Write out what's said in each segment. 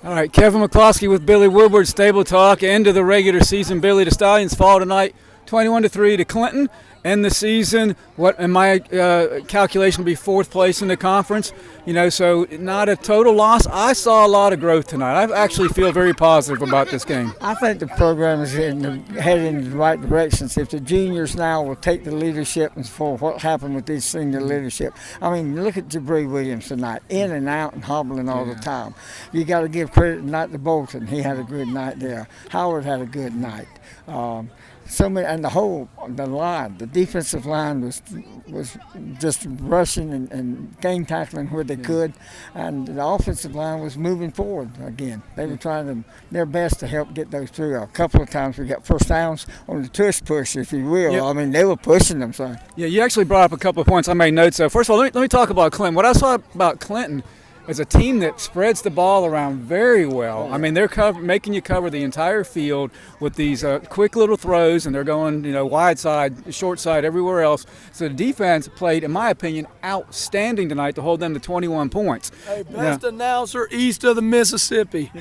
All right, Kevin McCloskey with Billy Woodward, Stable Talk. End of the regular season. Billy, the Stallions fall tonight, 21-3 to Clinton. End the season. What in my calculation will be fourth place in the conference. So not a total loss. I saw a lot of growth tonight. I actually feel very positive about this game. I think the program is heading in the right directions. If the juniors now will take the leadership and for what happened with this senior leadership. I mean, look at Jabri Williams tonight, in and out and hobbling all the time. You got to give credit tonight to Bolton. He had a good night there. Howard had a good night. So many, and the defensive line was just rushing and game tackling where they could, and the offensive line was moving forward again. They were trying their best to help get those through. A couple of times we got first downs on the tush push, if you will. Yep. I mean, they were pushing them. So. Yeah, you actually brought up a couple of points I made notes of. First of all, let me talk about Clinton. What I saw about Clinton is a team that spreads the ball around very well. I mean, they're making you cover the entire field with these quick little throws, and they're going, wide side, short side, everywhere else. So the defense played, in my opinion, outstanding tonight to hold them to 21 points. Hey, best announcer east of the Mississippi.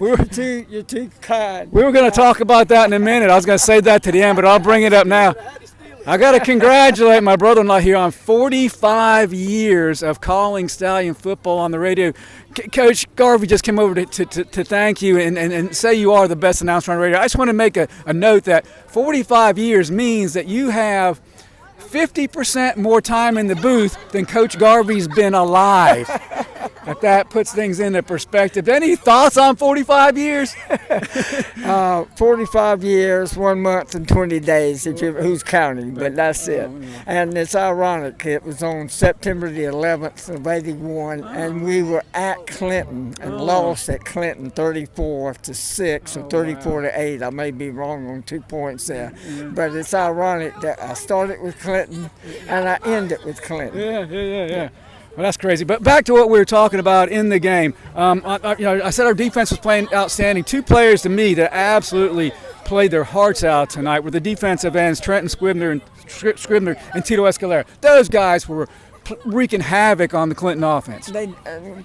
You're too kind. We were going to talk about that in a minute. I was going to save that to the end, but I'll bring it up now. I got to congratulate my brother-in-law here on 45 years of calling Stallion football on the radio. Coach Garvey just came over to thank you and say you are the best announcer on the radio. I just want to make a note that 45 years means that you have 50% more time in the booth than Coach Garvey's been alive. If that puts things into perspective. Any thoughts on 45 years? 45 years, 1 month, and 20 days, who's counting, but that's it. And it's ironic. It was on September the 11th of 81, and we were at Clinton and lost at Clinton 34-6 or 34-8. I may be wrong on 2 points there. But it's ironic that I started with Clinton and I ended with Clinton. Yeah. Well, that's crazy. But back to what we were talking about in the game. I said our defense was playing outstanding. Two players to me that absolutely played their hearts out tonight were the defensive ends, Trenton Scribner and Tito Escalera. Those guys were wreaking havoc on the Clinton offense.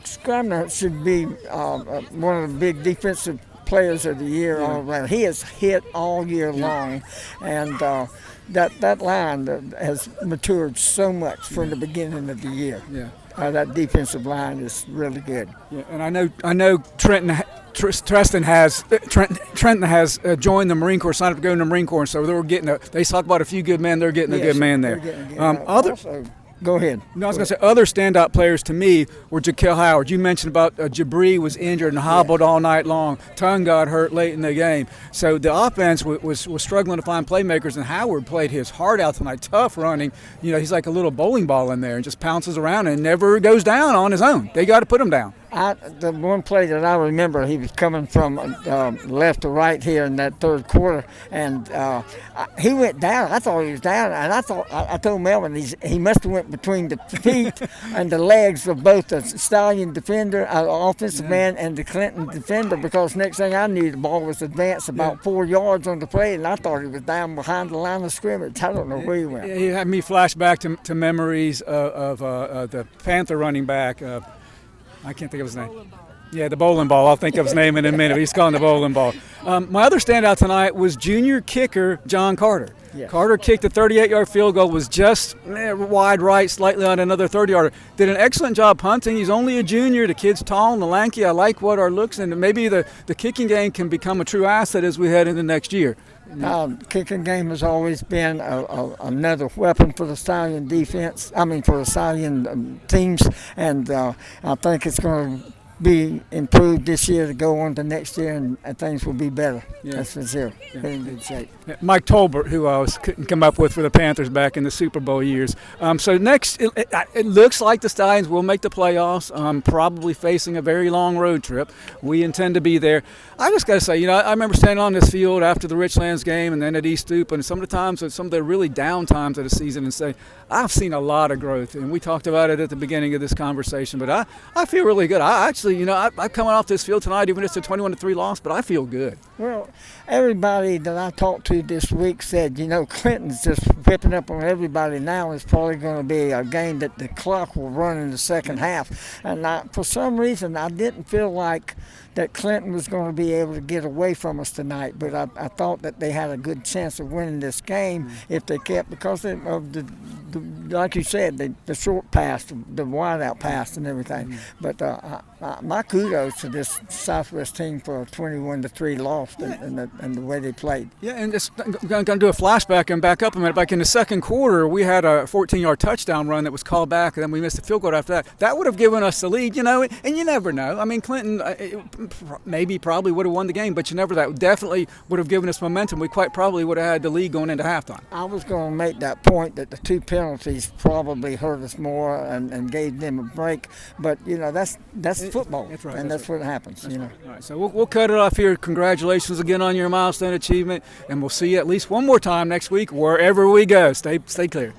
Scribner should be one of the big defensive players of the year all around. He has hit all year long, and that line has matured so much from the beginning of the year. Yeah. That defensive line is really good. Yeah, and I know Trenton has joined the Marine Corps, signed up to go in the Marine Corps, so they talk about a few good men. They're getting a good man there. Go ahead. No, I was going to say other standout players to me were Jaquel Howard. You mentioned about Jabri was injured and hobbled all night long. Tongue got hurt late in the game. So the offense was struggling to find playmakers, and Howard played his heart out tonight. Tough running. He's like a little bowling ball in there and just pounces around and never goes down on his own. They got to put him down. The one play that I remember, he was coming from left to right here in that third quarter, and he went down. I thought he was down, and I told Melvin he must have went between the feet and the legs of both the Stallion defender, offensive man, and the Clinton defender, because next thing I knew, the ball was advanced about 4 yards on the play, and I thought he was down behind the line of scrimmage. I don't know where he went. He had me flash back to memories of the Panther running back. I can't think of his name. Yeah, the bowling ball. I'll think of his name in a minute. He's calling the bowling ball. My other standout tonight was junior kicker John Carter. Yes. Carter kicked a 38-yard field goal, was just wide right, slightly on another 30-yarder. Did an excellent job punting. He's only a junior. The kid's tall and lanky. I like what our looks, and maybe the kicking game can become a true asset as we head into next year. Kicking game has always been another weapon for the Stallion defense. For the Stallion teams, and I think it's going to be improved this year to go on to next year, and things will be better. Yeah. That's for sure. Yeah. In good shape. Mike Tolbert, who I couldn't come up with for the Panthers back in the Super Bowl years. So next, it looks like the Stallions will make the playoffs, probably facing a very long road trip. We intend to be there. I just got to say, I remember standing on this field after the Richlands game and then at East Stoop, and some of the really down times of the season, and say, I've seen a lot of growth, and we talked about it at the beginning of this conversation, but I feel really good. I actually, I'm coming off this field tonight, even if it's a 21-3 loss, but I feel good. Well, everybody that I talked to this week said, Clinton's just whipping up on everybody now is probably going to be a game that the clock will run in the second half. And for some reason, I didn't feel like that Clinton was going to be able to get away from us tonight. But I thought that they had a good chance of winning this game if they kept, because of the like you said, the short pass, the wide-out pass and everything. But my kudos to this Southwest team for a 21-3 loss and the way they played. Yeah, and it's going to do a flashback and back up a minute. Back in the second quarter, we had a 14-yard touchdown run that was called back, and then we missed a field goal after that. That would have given us the lead, and you never know. I mean, Clinton probably would have won the game, but you never know. That definitely would have given us momentum. We quite probably would have had the lead going into halftime. I was going to make that point that the two penalties probably hurt us more and gave them a break, but that's football. That's right. And that's what happens. All right, so we'll cut it off here. Congratulations again on your milestone achievement, and we'll see you at least one more time next week wherever we go. Stay clear.